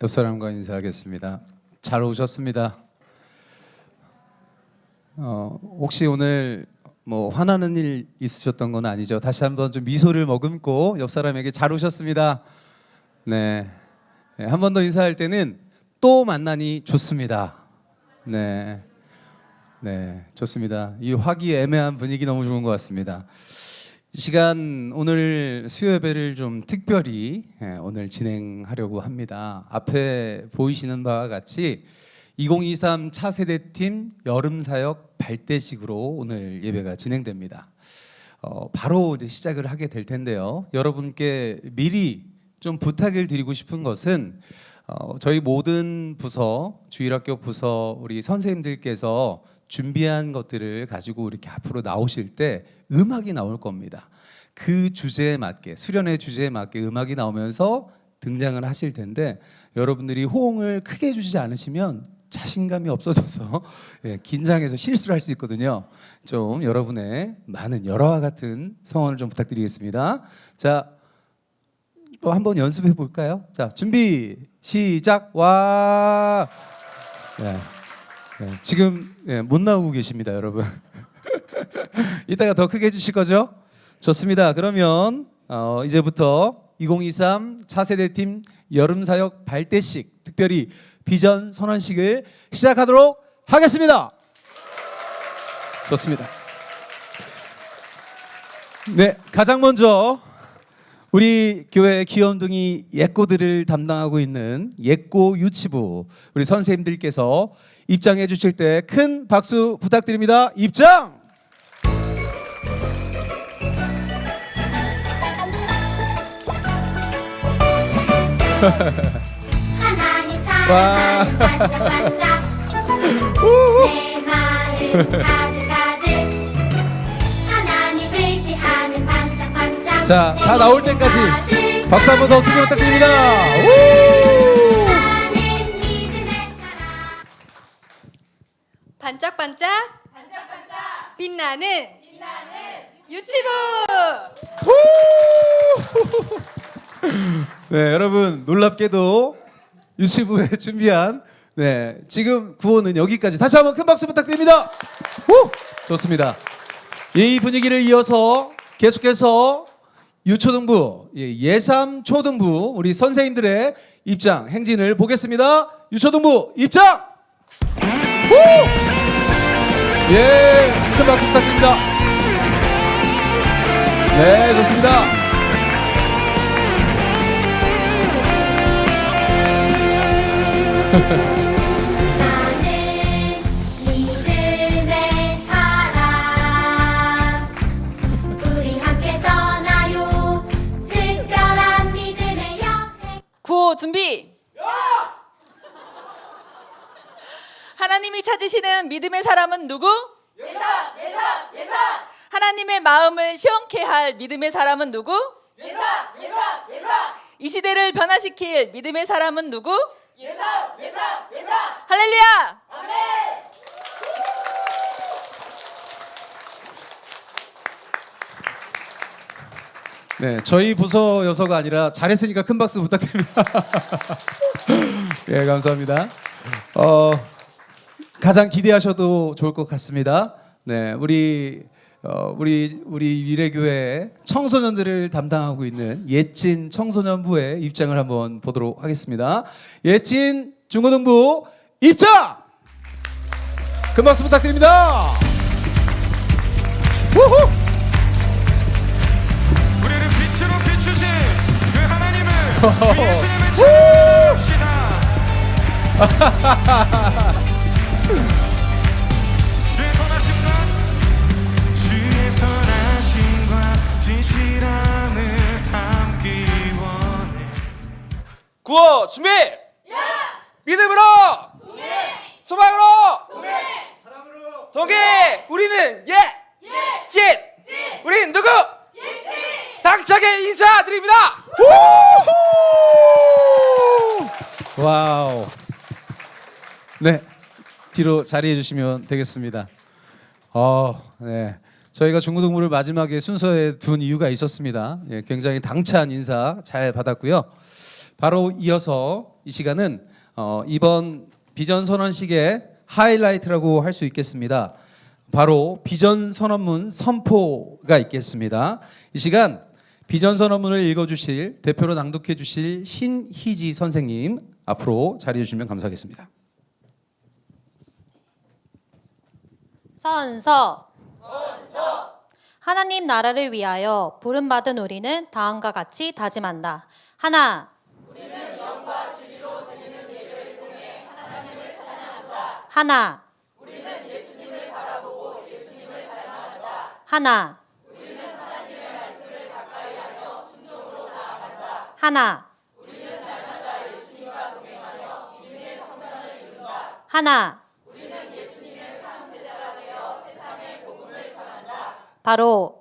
옆 사람과 인사하겠습니다. 잘 오셨습니다. 혹시 오늘 뭐 화나는 일 있으셨던 건 아니죠? 다시 한번 좀 미소를 머금고 옆 사람에게 잘 오셨습니다. 네, 한 번 더 인사할 때는 또 만나니 좋습니다. 네, 좋습니다. 이 화기애매한 분위기 너무 좋은 것 같습니다. 이 시간 오늘 수요 예배를 좀 특별히 오늘 진행하려고 합니다. 앞에 보이시는 바와 같이 2023 차세대팀 여름사역 발대식으로 오늘 예배가 진행됩니다. 바로 이제 시작을 하게 될 텐데요. 여러분께 미리 좀 부탁을 드리고 싶은 것은 저희 모든 부서, 주일학교 부서 우리 선생님들께서 준비한 것들을 가지고 이렇게 앞으로 나오실 때 음악이 나올 겁니다. 그 주제에 맞게, 수련의 주제에 맞게 음악이 나오면서 등장을 하실 텐데 여러분들이 호응을 크게 해주지 않으시면 자신감이 없어져서 긴장해서 실수를 할 수 있거든요. 좀 여러분의 많은 열화와 같은 성원을 좀 부탁드리겠습니다. 자, 또 한번 연습해 볼까요? 자, 준비 시작. 와. 지금 못 나오고 계십니다, 여러분. 이따가 더 크게 해주실 거죠? 좋습니다. 그러면 이제부터 2023 차세대팀 여름사역 발대식, 특별히 비전 선언식을 시작하도록 하겠습니다. 좋습니다. 네, 가장 먼저 우리 교회 귀염둥이 예꼬들을 담당하고 있는 예꼬 유치부 우리 선생님들께서 입장해 주실 때 큰 박수 부탁드립니다. 입장! 하나님 사랑하는 반짝반짝 내 마음 가득가득 하나님 의지하는 반짝반짝. 자, 다 나올 때까지 박수 한번 더 크게 부탁드립니다. 나는 믿음의 사람. 반짝반짝 빛나는 유치부. 네, 여러분 놀랍게도 유치부에 준비한 지금 구호는 여기까지. 다시 한번 큰 박수 부탁드립니다. 좋습니다. 이 분위기를 이어서 계속해서 유초등부, 예삼 초등부 우리 선생님들의 입장 행진을 보겠습니다. 유초등부 입장. 큰 박수 부탁드립니다. 네, 좋습니다. 나는 믿음의 사람 우리 함께 떠나요 특별한 믿음의 여행. 구호 준비. 하나님이 찾으시는 믿음의 사람은 누구? 예사. 하나님의 마음을 시원케 할 믿음의 사람은 누구? 예사. 이 시대를 변화시킬 믿음의 사람은 누구? 예사. 할렐루야. 아멘. 네, 저희 부서여서가 아니라 잘했으니까 큰 박수 부탁드립니다. 예, 감사합니다. 가장 기대하셔도 좋을 것 같습니다. 네, 우리 미래교회 청소년들을 담당하고 있는 예진 청소년부의 입장을 한번 보도록 하겠습니다. 예진 중고등부 입장! 큰 박수 부탁드립니다. 우후! 우리를 빛으로 비추신 그 하나님을 예수님을 찬양합시다. 주의 선하심과 진실함을 담기 원해. 구호 준비! 믿음으로! 소망으로! 동해! 우리는 진! 우린 누구? 당차게 인사드립니다! 와우. 네, 뒤로 자리해 주시면 되겠습니다. 네. 저희가 중고등부를 마지막에 순서에 둔 이유가 있었습니다. 굉장히 당찬 인사 잘 받았고요. 바로 이어서 이 시간은 이번 비전 선언식의 하이라이트라고 할 수 있겠습니다. 바로 비전 선언문 선포가 있겠습니다. 이 시간 비전 선언문을 읽어주실, 대표로 낭독해 주실 신희지 선생님 앞으로 자리해 주시면 감사하겠습니다. 선서. 하나님 나라를 위하여 부름받은 우리는 다음과 같이 다짐한다. 하나. 우리는 영과 진리로 드리는 예배를 통해 하나님을 찬양한다. 하나. 우리는 예수님을 바라보고 예수님을 닮아간다. 하나. 우리는 하나님의 말씀을 가까이 하며 순종으로 나아간다. 하나. 우리는 날마다 예수님과 동행하며 믿음의 성장을 이룬다. 하나. 바로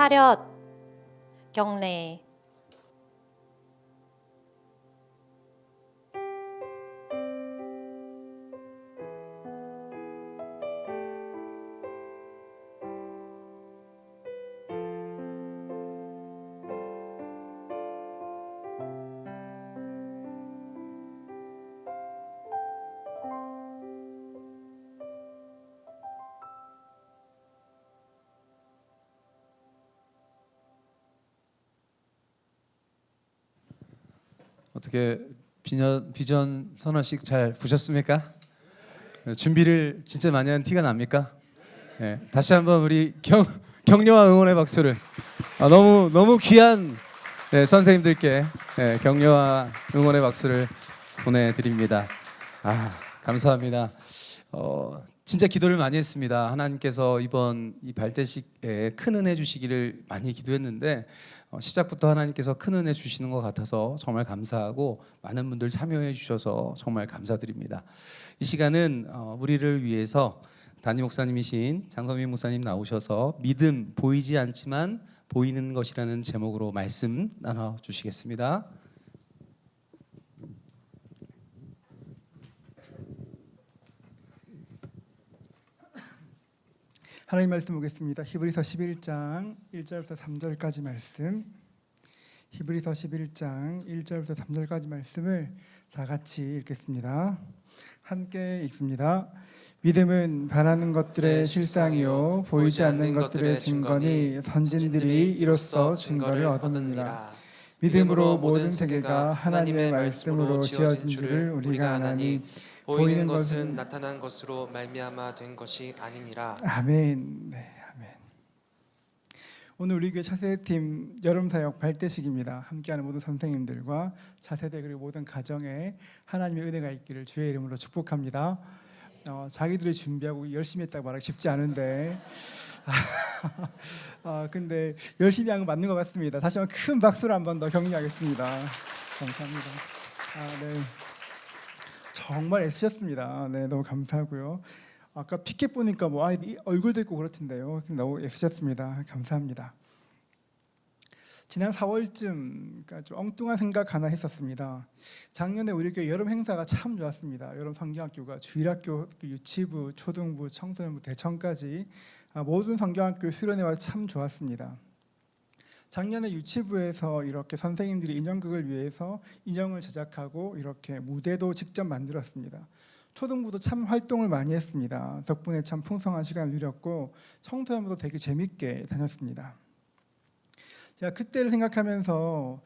차렷, 경례. 어떻게 비전 선언식 잘 보셨습니까? 준비를 진짜 많이 한 티가 납니까? 네, 다시 한번 우리 격려와 응원의 박수를 너무 귀한 선생님들께 격려와 응원의 박수를 보내드립니다. 감사합니다. 진짜 기도를 많이 했습니다. 하나님께서 이번 이 발대식에 큰 은혜 주시기를 많이 기도했는데 시작부터 하나님께서 큰 은혜 주시는 것 같아서 정말 감사하고 많은 분들 참여해 주셔서 정말 감사드립니다. 이 시간은 우리를 위해서 담임 목사님이신 장성민 목사님 나오셔서 믿음 보이지 않지만 보이는 것이라는 제목으로 말씀 나눠 주시겠습니다. 하나님 말씀 보겠습니다. 히브리서 11장 1절부터 3절까지 말씀. 히브리서 11장 1절부터 3절까지 말씀을 다 같이 읽겠습니다. 함께 읽습니다. 믿음은 바라는 것들의 실상이요 보이지 않는 것들의 증거니 선진들이 이로써 증거를 얻었느니라. 믿음으로 모든 세계가 하나님의 말씀으로 지어진 줄을 우리가 아나니 보이는 것은 나타난 것으로 말미암아 된 것이 아니니라. 아멘. 네, 아멘. 오늘 우리 교회 차세대팀 여름사역 발대식입니다. 함께하는 모든 선생님들과 차세대 그리고 모든 가정에 하나님의 은혜가 있기를 주의 이름으로 축복합니다. 자기들이 준비하고 열심히 했다고 말하기 쉽지 않은데 근데 열심히 한 거 맞는 것 같습니다. 다시 한번 큰 박수를 한 번 더 격려하겠습니다. 감사합니다. 네. 정말 애쓰셨습니다. 네, 너무 감사하고요. 아까 피켓 보니까 뭐 아이들 얼굴도 있고 그렇던데요. 너무 애쓰셨습니다. 감사합니다. 지난 4월쯤 그러니까 좀 엉뚱한 생각 하나 했었습니다. 작년에 우리 교회 여름 행사가 참 좋았습니다. 여름 성경학교가 주일학교, 유치부, 초등부, 청소년부, 대청까지 모든 성경학교 수련회가 참 좋았습니다. 작년에 유치부에서 이렇게 선생님들이 인형극을 위해서 인형을 제작하고 이렇게 무대도 직접 만들었습니다. 초등부도 참 활동을 많이 했습니다. 덕분에 참 풍성한 시간을 누렸고 청소년부도 되게 재밌게 다녔습니다. 제가 그때를 생각하면서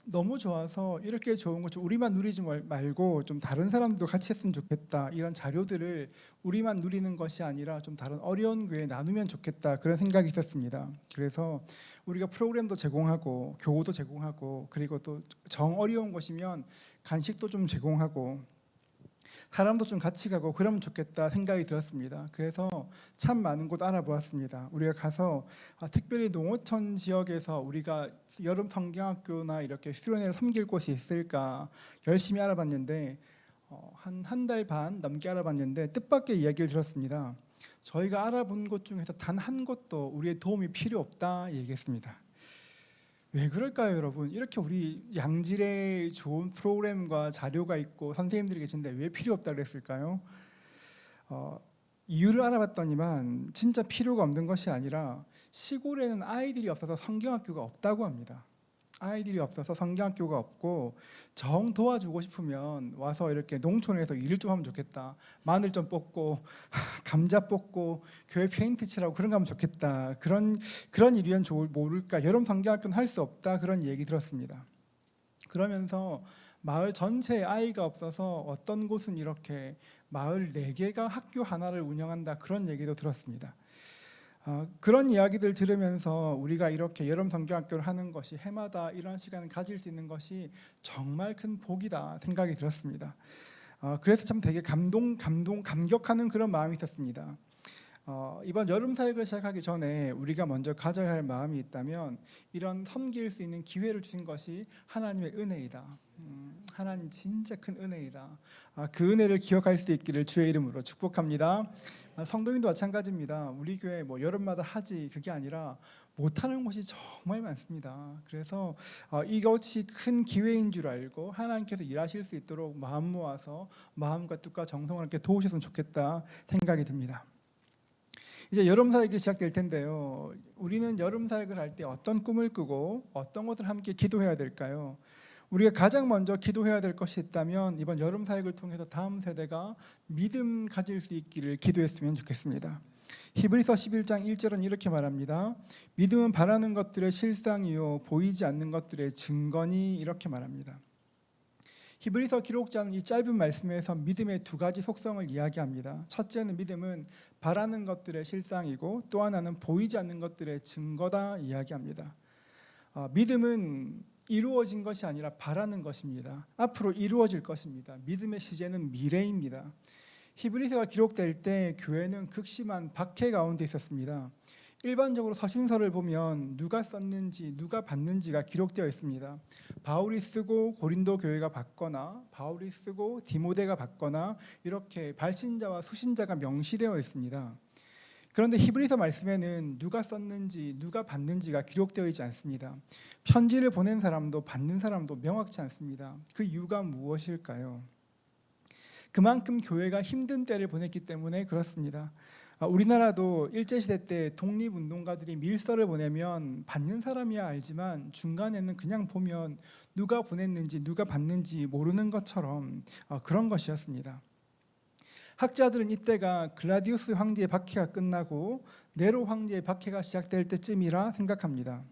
너무 좋아서 이렇게 좋은 거 좀 우리만 누리지 말고 좀 다른 사람들도 같이 했으면 좋겠다. 이런 자료들을 우리만 누리는 것이 아니라 좀 다른 어려운 교회에 나누면 좋겠다. 그런 생각이 있었습니다. 그래서 우리가 프로그램도 제공하고 교우도 제공하고 그리고 또 정 어려운 것이면 간식도 좀 제공하고 사람도 좀 같이 가고 그러면 좋겠다 생각이 들었습니다. 그래서 참 많은 곳 알아보았습니다. 우리가 가서 특별히 농어촌 지역에서 우리가 여름 성경학교나 이렇게 수련회를 섬길 곳이 있을까 열심히 알아봤는데 한 달 반 넘게 알아봤는데 뜻밖의 이야기를 들었습니다. 저희가 알아본 곳 중에서 단 한 곳도 우리의 도움이 필요 없다 얘기했습니다. 왜 그럴까요, 여러분? 이렇게 우리 양질의 좋은 프로그램과 자료가 있고 선생님들이 계신데 왜 필요 없다 그랬을까요? 이유를 알아봤더니만 진짜 필요가 없는 것이 아니라 시골에는 아이들이 없어서 성경학교가 없다고 합니다. 아이들이 없어서 성경학교가 없고 정 도와주고 싶으면 와서 이렇게 농촌에서 일을 좀 하면 좋겠다. 마늘 좀 뽑고 감자 뽑고 교회 페인트 칠하고 그런 거 하면 좋겠다. 그런 일이면 모를까. 여름 성경학교는 할 수 없다. 그런 얘기 들었습니다. 그러면서 마을 전체에 아이가 없어서 어떤 곳은 이렇게 마을 4개가 학교 하나를 운영한다. 그런 얘기도 들었습니다. 그런 이야기들 들으면서 우리가 이렇게 여름 성경학교를 하는 것이 해마다 이런 시간을 가질 수 있는 것이 정말 큰 복이다 생각이 들었습니다. 그래서 참 되게 감격하는 그런 마음이 있었습니다. 이번 여름 사역을 시작하기 전에 우리가 먼저 가져야 할 마음이 있다면 이런 섬길 수 있는 기회를 주신 것이 하나님의 은혜이다. 하나님 진짜 큰 은혜이다. 그 은혜를 기억할 수 있기를 주의 이름으로 축복합니다. 성도님도 마찬가지입니다. 우리 교회 뭐 여름마다 하지 그게 아니라 못하는 곳이 정말 많습니다. 그래서 이것이 큰 기회인 줄 알고 하나님께서 일하실 수 있도록 마음 모아서 마음과 뜻과 정성을 함께 도우셨으면 좋겠다 생각이 듭니다. 이제 여름 사역이 시작될 텐데요. 우리는 여름 사역을 할 때 어떤 꿈을 꾸고 어떤 것을 함께 기도해야 될까요? 우리가 가장 먼저 기도해야 될 것이 있다면 이번 여름 사역을 통해서 다음 세대가 믿음 가질 수 있기를 기도했으면 좋겠습니다. 히브리서 11장 1절은 이렇게 말합니다. 믿음은 바라는 것들의 실상이요 보이지 않는 것들의 증거니 이렇게 말합니다. 히브리서 기록자는 이 짧은 말씀에서 믿음의 두 가지 속성을 이야기합니다. 첫째는 믿음은 바라는 것들의 실상이고 또 하나는 보이지 않는 것들의 증거다 이야기합니다. 믿음은 이루어진 것이 아니라 바라는 것입니다. 앞으로 이루어질 것입니다. 믿음의 시제는 미래입니다. 히브리서가 기록될 때 교회는 극심한 박해 가운데 있었습니다. 일반적으로 서신서를 보면 누가 썼는지 누가 받는지가 기록되어 있습니다. 바울이 쓰고 고린도 교회가 받거나 바울이 쓰고 디모데가 받거나 이렇게 발신자와 수신자가 명시되어 있습니다. 그런데 히브리서 말씀에는 누가 썼는지 누가 받는지가 기록되어 있지 않습니다. 편지를 보낸 사람도 받는 사람도 명확치 않습니다. 그 이유가 무엇일까요? 그만큼 교회가 힘든 때를 보냈기 때문에 그렇습니다. 우리나라도 일제시대 때 독립운동가들이 밀서를 보내면 받는 사람이야 알지만 중간에는 그냥 보면 누가 보냈는지 누가 받는지 모르는 것처럼 그런 것이었습니다. 학자들은 이때가 글라디우스 황제의 박해가 끝나고 네로 황제의 박해가 시작될 때쯤이라 생각합니다.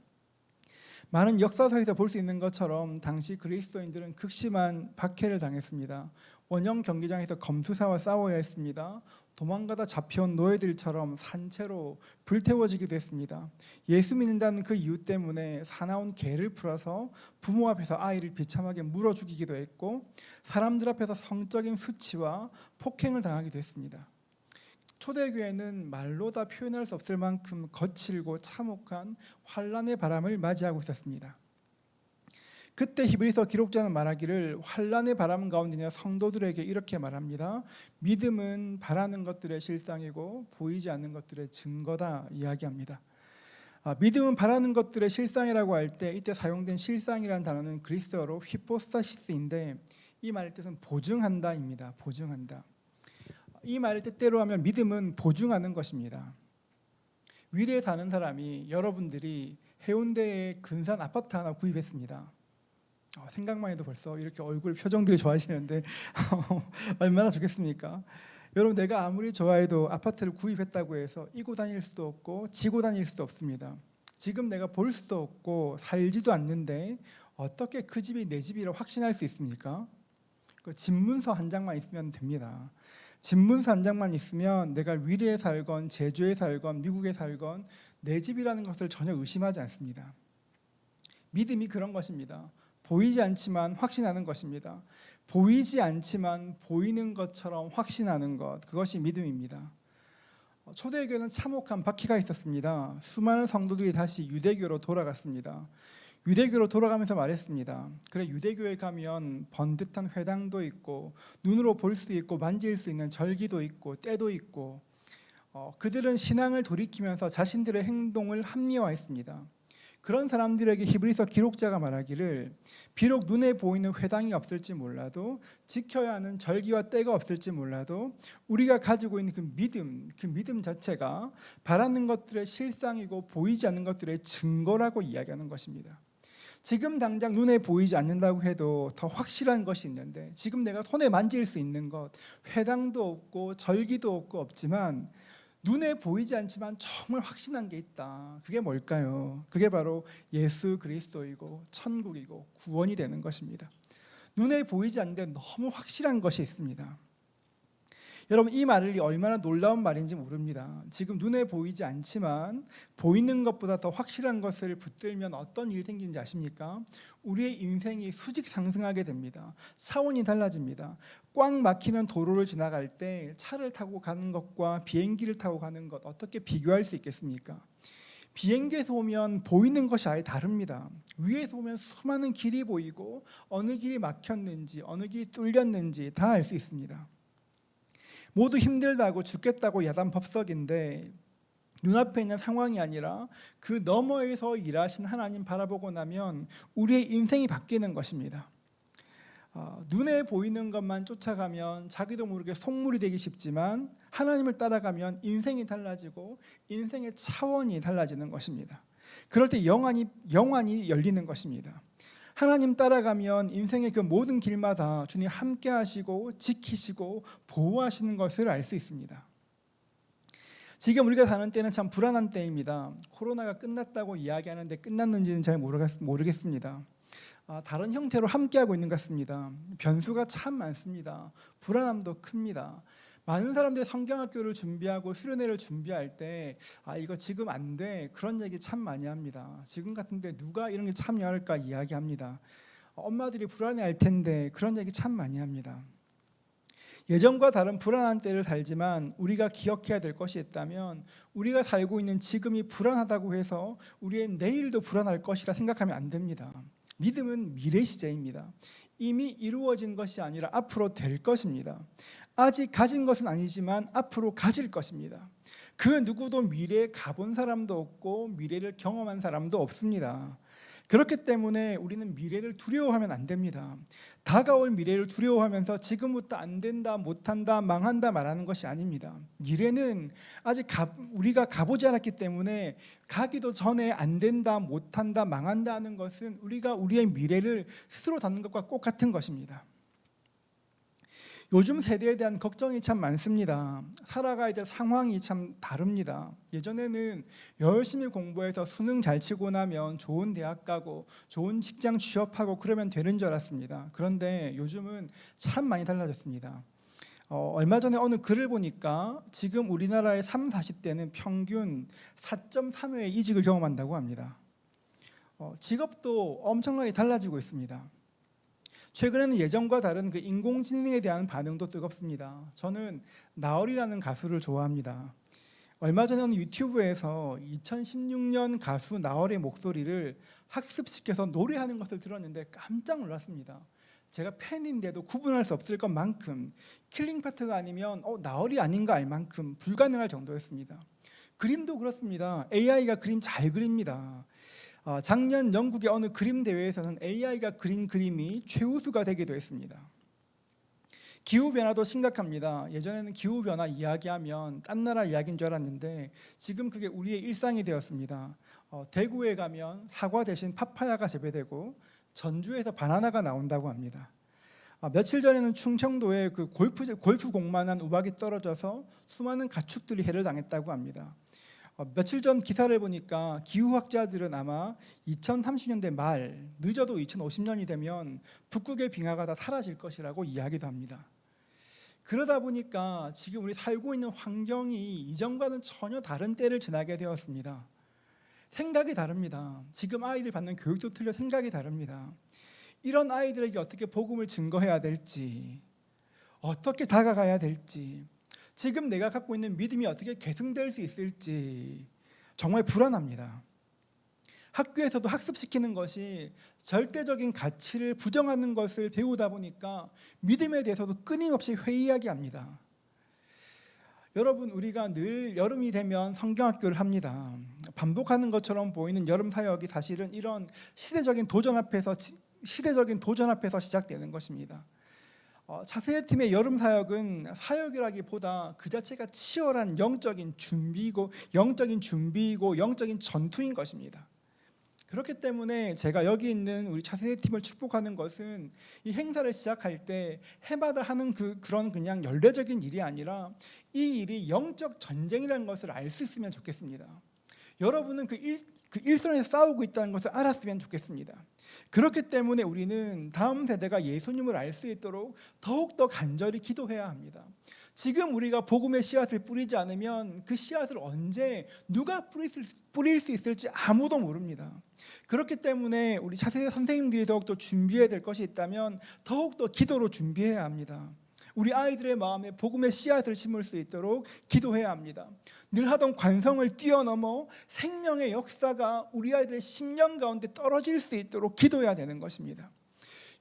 많은 역사서에서 볼 수 있는 것처럼 당시 그리스도인들은 극심한 박해를 당했습니다. 원형 경기장에서 검투사와 싸워야 했습니다. 도망가다 잡혀온 노예들처럼 산채로 불태워지기도 했습니다. 예수 믿는다는 그 이유 때문에 사나운 개를 풀어서 부모 앞에서 아이를 비참하게 물어 죽이기도 했고 사람들 앞에서 성적인 수치와 폭행을 당하기도 했습니다. 초대교회는 말로 다 표현할 수 없을 만큼 거칠고 참혹한 환란의 바람을 맞이하고 있었습니다. 그때 히브리서 기록자는 말하기를 환란의 바람 가운데냐 성도들에게 이렇게 말합니다. 믿음은 바라는 것들의 실상이고 보이지 않는 것들의 증거다 이야기합니다. 믿음은 바라는 것들의 실상이라고 할 때 이때 사용된 실상이라는 단어는 그리스어로 히포스타시스인데 이 말의 뜻은 보증한다입니다. 보증한다. 이 말을 뜻대로 하면 믿음은 보증하는 것입니다. 위례에 사는 사람이 여러분들이 해운대에 근사한 아파트 하나 구입했습니다. 생각만 해도 벌써 이렇게 얼굴 표정들이 좋아지는데 얼마나 좋겠습니까? 여러분 내가 아무리 좋아해도 아파트를 구입했다고 해서 이고 다닐 수도 없고 지고 다닐 수도 없습니다. 지금 내가 볼 수도 없고 살지도 않는데 어떻게 그 집이 내 집이라 확신할 수 있습니까? 그 집문서 한 장만 있으면 됩니다. 집문서 한 장만 있으면 내가 위례에 살건 제주에 살건 미국에 살건 내 집이라는 것을 전혀 의심하지 않습니다. 믿음이 그런 것입니다. 보이지 않지만 확신하는 것입니다. 보이지 않지만 보이는 것처럼 확신하는 것, 그것이 믿음입니다. 초대교회는 참혹한 박해가 있었습니다. 수많은 성도들이 다시 유대교로 돌아갔습니다. 유대교로 돌아가면서 말했습니다. 그래 유대교에 가면 번듯한 회당도 있고 눈으로 볼 수 있고 만질 수 있는 절기도 있고 때도 있고 그들은 신앙을 돌이키면서 자신들의 행동을 합리화했습니다. 그런 사람들에게 히브리서 기록자가 말하기를 비록 눈에 보이는 회당이 없을지 몰라도 지켜야 하는 절기와 때가 없을지 몰라도 우리가 가지고 있는 그 믿음 자체가 바라는 것들의 실상이고 보이지 않는 것들의 증거라고 이야기하는 것입니다. 지금 당장 눈에 보이지 않는다고 해도 더 확실한 것이 있는데 지금 내가 손에 만질 수 있는 것 회당도 없고 절기도 없고 없지만 눈에 보이지 않지만 정말 확신한 게 있다. 그게 뭘까요? 그게 바로 예수 그리스도이고 천국이고 구원이 되는 것입니다. 눈에 보이지 않는데 너무 확실한 것이 있습니다. 여러분 이 말이 얼마나 놀라운 말인지 모릅니다. 지금 눈에 보이지 않지만 보이는 것보다 더 확실한 것을 붙들면 어떤 일이 생기는지 아십니까? 우리의 인생이 수직 상승하게 됩니다. 차원이 달라집니다. 꽉 막히는 도로를 지나갈 때 차를 타고 가는 것과 비행기를 타고 가는 것 어떻게 비교할 수 있겠습니까? 비행기에서 오면 보이는 것이 아예 다릅니다. 위에서 보면 수많은 길이 보이고 어느 길이 막혔는지 어느 길이 뚫렸는지 다 알 수 있습니다. 모두 힘들다고 죽겠다고 야단 법석인데 눈앞에 있는 상황이 아니라 그 너머에서 일하신 하나님 바라보고 나면 우리의 인생이 바뀌는 것입니다. 눈에 보이는 것만 쫓아가면 자기도 모르게 속물이 되기 쉽지만 하나님을 따라가면 인생이 달라지고 인생의 차원이 달라지는 것입니다. 그럴 때 영안이 열리는 것입니다. 하나님 따라가면 인생의 그 모든 길마다 주님 함께 하시고 지키시고 보호하시는 것을 알 수 있습니다. 지금 우리가 사는 때는 참 불안한 때입니다. 코로나가 끝났다고 이야기하는데 끝났는지는 잘 모르겠습니다. 다른 형태로 함께하고 있는 것 같습니다. 변수가 참 많습니다. 불안함도 큽니다. 많은 사람들이 성경학교를 준비하고 수련회를 준비할 때 이거 지금 안 돼, 그런 얘기 참 많이 합니다. 지금 같은데 누가 이런 게 참여할까 이야기합니다. 엄마들이 불안해할 텐데, 그런 얘기 참 많이 합니다. 예전과 다른 불안한 때를 살지만 우리가 기억해야 될 것이 있다면, 우리가 살고 있는 지금이 불안하다고 해서 우리의 내일도 불안할 것이라 생각하면 안 됩니다. 믿음은 미래 시제입니다. 이미 이루어진 것이 아니라 앞으로 될 것입니다. 아직 가진 것은 아니지만 앞으로 가질 것입니다. 그 누구도 미래에 가본 사람도 없고 미래를 경험한 사람도 없습니다. 그렇기 때문에 우리는 미래를 두려워하면 안 됩니다. 다가올 미래를 두려워하면서 지금부터 안 된다, 못한다, 망한다 말하는 것이 아닙니다. 미래는 아직 우리가 가보지 않았기 때문에 가기도 전에 안 된다, 못한다, 망한다 하는 것은 우리가 우리의 미래를 스스로 닫는 것과 똑같은 것입니다. 요즘 세대에 대한 걱정이 참 많습니다. 살아가야 될 상황이 참 다릅니다. 예전에는 열심히 공부해서 수능 잘 치고 나면 좋은 대학 가고 좋은 직장 취업하고 그러면 되는 줄 알았습니다. 그런데 요즘은 참 많이 달라졌습니다. 얼마 전에 어느 글을 보니까 지금 우리나라의 30, 40대는 평균 4.3회의 이직을 경험한다고 합니다. 직업도 엄청나게 달라지고 있습니다. 최근에는 예전과 다른 그 인공지능에 대한 반응도 뜨겁습니다. 저는 나얼이라는 가수를 좋아합니다. 얼마 전에 유튜브에서 2016년 가수 나얼의 목소리를 학습시켜서 노래하는 것을 들었는데 깜짝 놀랐습니다. 제가 팬인데도 구분할 수 없을 것만큼, 킬링 파트가 아니면 나얼이 아닌가 알 만큼 불가능할 정도였습니다. 그림도 그렇습니다. AI가 그림 잘 그립니다. 작년 영국의 어느 그림 대회에서는 AI가 그린 그림이 최우수가 되기도 했습니다. 기후변화도 심각합니다. 예전에는 기후변화 이야기하면 딴 나라 이야기인 줄 알았는데 지금 그게 우리의 일상이 되었습니다. 대구에 가면 사과 대신 파파야가 재배되고 전주에서 바나나가 나온다고 합니다. 며칠 전에는 충청도에 그 골프공만한 우박이 떨어져서 수많은 가축들이 해를 당했다고 합니다. 며칠 전 기사를 보니까 기후학자들은 아마 2030년대 말, 늦어도 2050년이 되면 북극의 빙하가 다 사라질 것이라고 이야기도 합니다. 그러다 보니까 지금 우리 살고 있는 환경이 이전과는 전혀 다른 때를 지나게 되었습니다. 생각이 다릅니다. 지금 아이들 받는 교육도 틀려 생각이 다릅니다. 이런 아이들에게 어떻게 복음을 증거해야 될지, 어떻게 다가가야 될지, 지금 내가 갖고 있는 믿음이 어떻게 계승될 수 있을지 정말 불안합니다. 학교에서도 학습시키는 것이 절대적인 가치를 부정하는 것을 배우다 보니까 믿음에 대해서도 끊임없이 회의하게 합니다. 여러분, 우리가 늘 여름이 되면 성경학교를 합니다. 반복하는 것처럼 보이는 여름 사역이 사실은 이런 시대적인 도전 앞에서 시작되는 것입니다. 차세대팀의 여름 사역은 사역이라기보다 그 자체가 치열한 영적인 준비이고 영적인 전투인 것입니다. 그렇기 때문에 제가 여기 있는 우리 차세대팀을 축복하는 것은 이 행사를 시작할 때 해마다 하는 그런 그냥 연례적인 일이 아니라 이 일이 영적 전쟁이라는 것을 알 수 있으면 좋겠습니다. 여러분은 그 일선에서 싸우고 있다는 것을 알았으면 좋겠습니다. 그렇기 때문에 우리는 다음 세대가 예수님을 알 수 있도록 더욱더 간절히 기도해야 합니다. 지금 우리가 복음의 씨앗을 뿌리지 않으면 그 씨앗을 언제 누가 뿌릴 수 있을지 아무도 모릅니다. 그렇기 때문에 우리 차세대 선생님들이 더욱더 준비해야 될 것이 있다면 더욱더 기도로 준비해야 합니다. 우리 아이들의 마음에 복음의 씨앗을 심을 수 있도록 기도해야 합니다. 늘 하던 관성을 뛰어넘어 생명의 역사가 우리 아이들의 심령 가운데 떨어질 수 있도록 기도해야 되는 것입니다.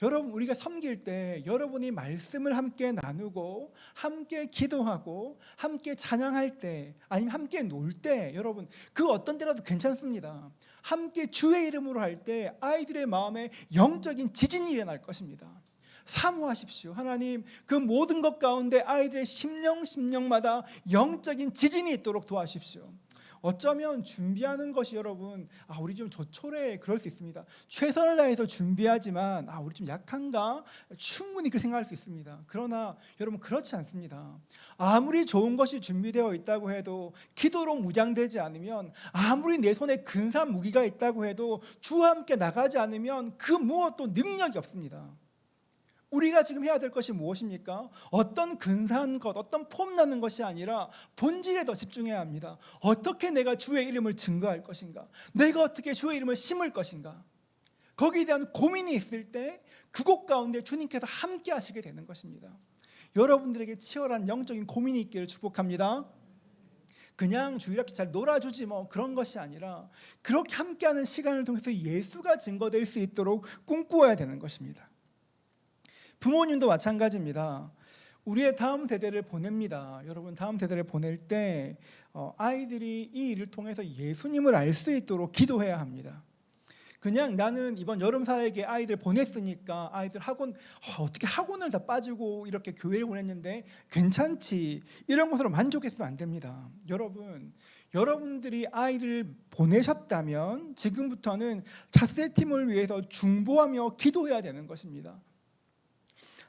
여러분, 우리가 섬길 때 여러분이 말씀을 함께 나누고 함께 기도하고 함께 찬양할 때 아니면 함께 놀 때 여러분 그 어떤 때라도 괜찮습니다. 함께 주의 이름으로 할 때 아이들의 마음에 영적인 지진이 일어날 것입니다. 사모하십시오. 하나님, 그 모든 것 가운데 아이들의 심령마다 영적인 지진이 있도록 도와주십시오. 어쩌면 준비하는 것이 여러분 우리 좀 조촐해 그럴 수 있습니다. 최선을 다해서 준비하지만 우리 좀 약한가? 충분히 그렇게 생각할 수 있습니다. 그러나 여러분 그렇지 않습니다. 아무리 좋은 것이 준비되어 있다고 해도 기도로 무장되지 않으면 아무리 내 손에 근사한 무기가 있다고 해도 주와 함께 나가지 않으면 그 무엇도 능력이 없습니다. 우리가 지금 해야 될 것이 무엇입니까? 어떤 근사한 것, 어떤 폼나는 것이 아니라 본질에 더 집중해야 합니다. 어떻게 내가 주의 이름을 증거할 것인가? 내가 어떻게 주의 이름을 심을 것인가? 거기에 대한 고민이 있을 때 그곳 가운데 주님께서 함께 하시게 되는 것입니다. 여러분들에게 치열한 영적인 고민이 있기를 축복합니다. 그냥 주일학교 잘 놀아주지 뭐 그런 것이 아니라 그렇게 함께하는 시간을 통해서 예수가 증거될 수 있도록 꿈꾸어야 되는 것입니다. 부모님도 마찬가지입니다. 우리의 다음 세대를 보냅니다. 여러분 다음 세대를 보낼 때 아이들이 이 일을 통해서 예수님을 알 수 있도록 기도해야 합니다. 그냥 나는 이번 여름 사역에 아이들 보냈으니까 아이들 학원 어떻게 학원을 다 빠지고 이렇게 교회를 보냈는데 괜찮지 이런 것으로 만족했으면 안 됩니다. 여러분들이 아이를 보내셨다면 지금부터는 차세팀을 위해서 중보하며 기도해야 되는 것입니다.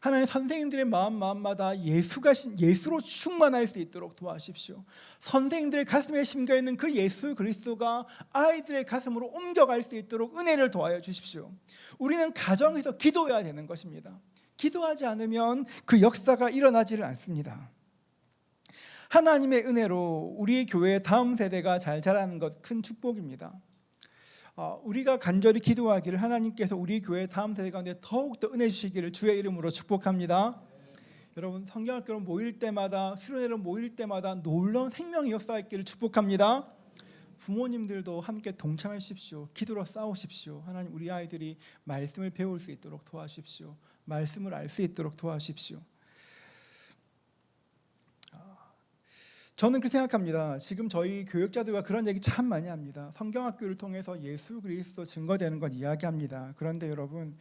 하나님 선생님들의 마음마다 예수로 충만할 수 있도록 도와주십시오. 선생님들의 가슴에 심겨있는 그 예수 그리스도가 아이들의 가슴으로 옮겨갈 수 있도록 은혜를 도와여 주십시오. 우리는 가정에서 기도해야 되는 것입니다. 기도하지 않으면 그 역사가 일어나지를 않습니다. 하나님의 은혜로 우리 교회의 다음 세대가 잘 자라는 것 큰 축복입니다. 우리가 간절히 기도하기를 하나님께서 우리 교회 다음 세대 가운데 더욱더 은혜 주시기를 주의 이름으로 축복합니다. 여러분 성경학교로 모일 때마다 수련회로 모일 때마다 놀라운 생명의 역사가 있기를 축복합니다. 부모님들도 함께 동참해 주십시오. 기도로 싸우십시오. 하나님 우리 아이들이 말씀을 배울 수 있도록 도와주십시오. 말씀을 알 수 있도록 도와주십시오. 저는 그렇게 생각합니다. 지금 저희 교육자들과 그런 얘기 참 많이 합니다. 성경학교를 통해서 예수 그리스도 증거되는 것 이야기합니다. 그런데 여러분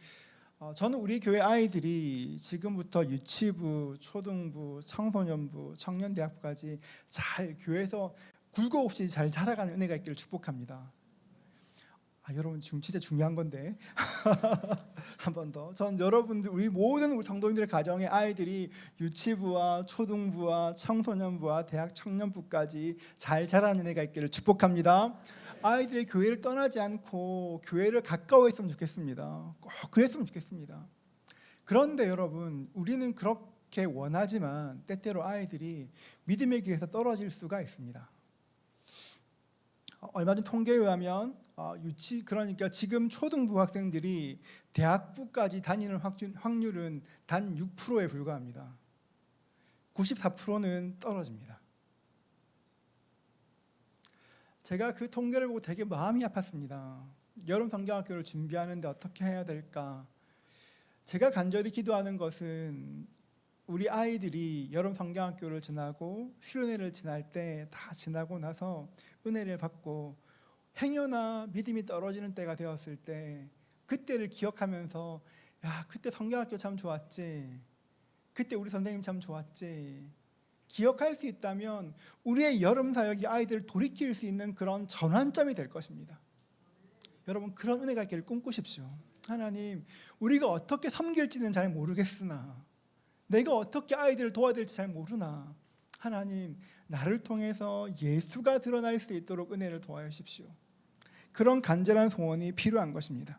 저는 우리 교회 아이들이 지금부터 유치부, 초등부, 청소년부, 청년대학부까지 잘 교회에서 굴곡 없이 잘 자라가는 은혜가 있기를 축복합니다. 여러분 지금 진짜 중요한 건데 한 번 더. 전 여러분들 우리 모든 우리 성도님들의 가정의 아이들이 유치부와 초등부와 청소년부와 대학 청년부까지 잘 자라는 은혜가 있기를 축복합니다. 아이들이 교회를 떠나지 않고 교회를 가까워했으면 좋겠습니다. 꼭 그랬으면 좋겠습니다. 그런데 여러분 우리는 그렇게 원하지만 때때로 아이들이 믿음의 길에서 떨어질 수가 있습니다. 얼마 전 통계에 의하면 그러니까 지금 초등부 학생들이 대학부까지 다니는 확률은 단 6%에 불과합니다. 94%는 떨어집니다. 제가 그 통계를 보고 되게 마음이 아팠습니다. 여름 성경학교를 준비하는데 어떻게 해야 될까? 제가 간절히 기도하는 것은 우리 아이들이 여름 성경학교를 지나고 수련회를 지날 때 다 지나고 나서 은혜를 받고 행여나 믿음이 떨어지는 때가 되었을 때 그때를 기억하면서 야 그때 성경학교 참 좋았지, 그때 우리 선생님 참 좋았지 기억할 수 있다면 우리의 여름 사역이 아이들을 돌이킬 수 있는 그런 전환점이 될 것입니다. 여러분 그런 은혜가 있기를 꿈꾸십시오. 하나님 우리가 어떻게 섬길지는 잘 모르겠으나 내가 어떻게 아이들을 도와야 될지 잘 모르나 하나님 나를 통해서 예수가 드러날 수 있도록 은혜를 도와여 주십시오. 그런 간절한 소원이 필요한 것입니다.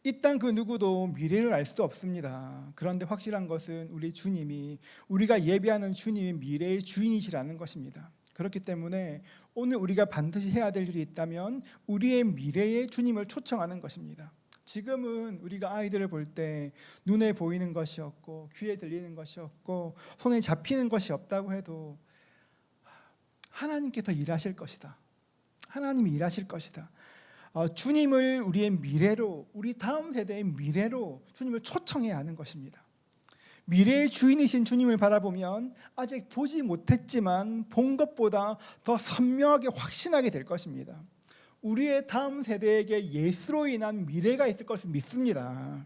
이 땅 그 누구도 미래를 알 수 없습니다. 그런데 확실한 것은 우리 주님이 우리가 예배하는 주님이 미래의 주인이시라는 것입니다. 그렇기 때문에 오늘 우리가 반드시 해야 될 일이 있다면 우리의 미래에 주님을 초청하는 것입니다. 지금은 우리가 아이들을 볼 때 눈에 보이는 것이 없고 귀에 들리는 것이 없고 손에 잡히는 것이 없다고 해도 하나님께서 일하실 것이다. 하나님이 일하실 것이다. 주님을 우리의 미래로, 우리 다음 세대의 미래로 주님을 초청해야 하는 것입니다. 미래의 주인이신 주님을 바라보면 아직 보지 못했지만 본 것보다 더 선명하게 확신하게 될 것입니다. 우리의 다음 세대에게 예수로 인한 미래가 있을 것을 믿습니다.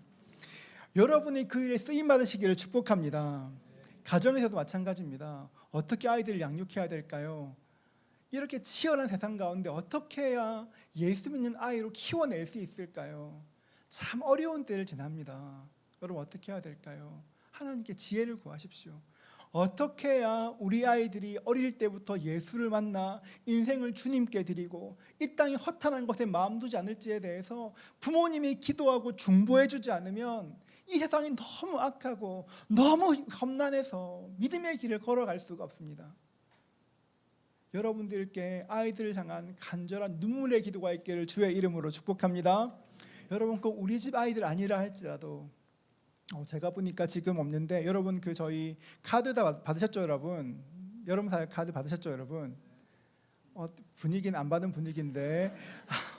여러분이 그 일에 쓰임 받으시기를 축복합니다. 가정에서도 마찬가지입니다. 어떻게 아이들을 양육해야 될까요? 이렇게 치열한 세상 가운데 어떻게 해야 예수 믿는 아이로 키워낼 수 있을까요? 참 어려운 때를 지납니다. 여러분 어떻게 해야 될까요? 하나님께 지혜를 구하십시오. 어떻게 해야 우리 아이들이 어릴 때부터 예수를 만나 인생을 주님께 드리고 이 땅이 허탄한 것에 마음 두지 않을지에 대해서 부모님이 기도하고 중보해 주지 않으면 이 세상이 너무 악하고 너무 험난해서 믿음의 길을 걸어갈 수가 없습니다. 여러분들께 아이들을 향한 간절한 눈물의 기도가 있기를 주의 이름으로 축복합니다. 여러분 꼭 우리 집 아이들 아니라 할지라도 제가 보니까 지금 없는데 여러분 그 저희 카드 다 받으셨죠 여러분? 여러분 다 카드 받으셨죠 여러분? 분위기는 안 받은 분위기인데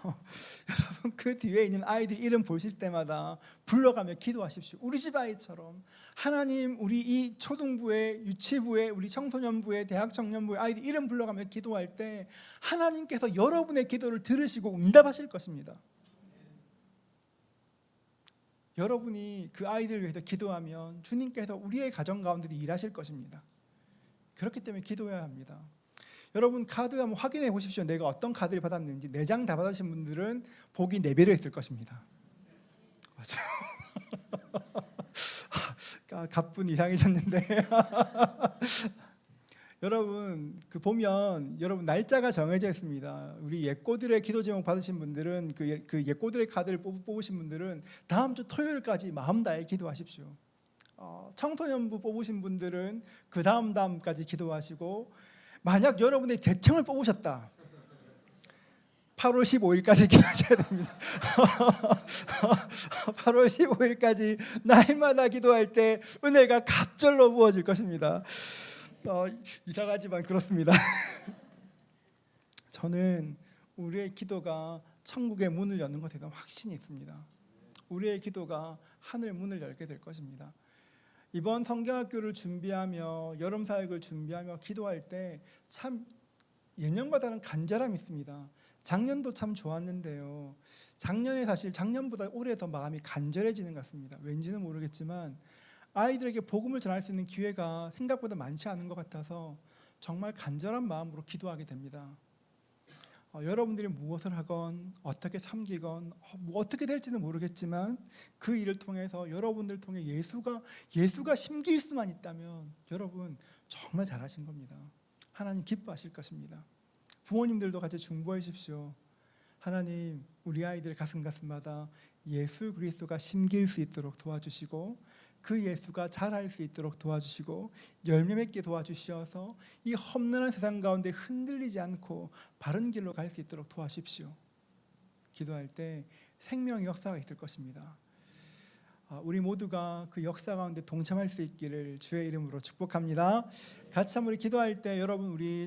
여러분 그 뒤에 있는 아이들 이름 보실 때마다 불러가며 기도하십시오. 우리 집 아이처럼 하나님 우리 이 초등부에 유치부에 우리 청소년부에 대학 청년부에 아이들 이름 불러가며 기도할 때 하나님께서 여러분의 기도를 들으시고 응답하실 것입니다. 여러분이 그 아이들을 위해서 기도하면 주님께서 우리의 가정 가운데도 일하실 것입니다. 그렇기 때문에 기도해야 합니다. 여러분 카드 한번 확인해 보십시오. 내가 어떤 카드를 받았는지. 4장 다 받으신 분들은 복이 4배로 있을 것입니다. 맞아요. 갑분 이상해졌는데 여러분 그 보면 여러분 날짜가 정해져 있습니다. 우리 예꼬들의 기도 제목 받으신 분들은 그 예꼬들의 카드를 뽑으신 분들은 다음 주 토요일까지 마음 다해 기도하십시오. 청소년부 뽑으신 분들은 그 다음까지 기도하시고 만약 여러분의 대청을 뽑으셨다 8월 15일까지 기도하셔야 됩니다. 8월 15일까지 날마다 기도할 때 은혜가 갑절로 부어질 것입니다. 이상하지만 그렇습니다. 저는 우리의 기도가 천국의 문을 여는 것에 대한 확신이 있습니다. 우리의 기도가 하늘 문을 열게 될 것입니다. 이번 성경학교를 준비하며 여름 사역을 준비하며 기도할 때 참 예년과 다른 간절함이 있습니다. 작년도 참 좋았는데요. 작년에 사실 작년보다 올해 더 마음이 간절해지는 것 같습니다. 왠지는 모르겠지만 아이들에게 복음을 전할 수 있는 기회가 생각보다 많지 않은 것 같아서 정말 간절한 마음으로 기도하게 됩니다. 여러분들이 무엇을 하건 어떻게 섬기건 어떻게 될지는 모르겠지만 그 일을 통해서 여러분들 통해 예수가 심길 수만 있다면 여러분 정말 잘하신 겁니다. 하나님 기뻐하실 것입니다. 부모님들도 같이 중보해 주십시오. 하나님 우리 아이들 가슴마다 예수 그리스도가 심길 수 있도록 도와주시고 그 예수가 자랄 수 있도록 도와주시고 열매 맺게 도와주셔서 이 험난한 세상 가운데 흔들리지 않고 바른 길로 갈 수 있도록 도와주십시오. 기도할 때 생명의 역사가 있을 것입니다. 우리 모두가 그 역사 가운데 동참할 수 있기를 주의 이름으로 축복합니다. 같이 한번 우리 기도할 때 여러분 우리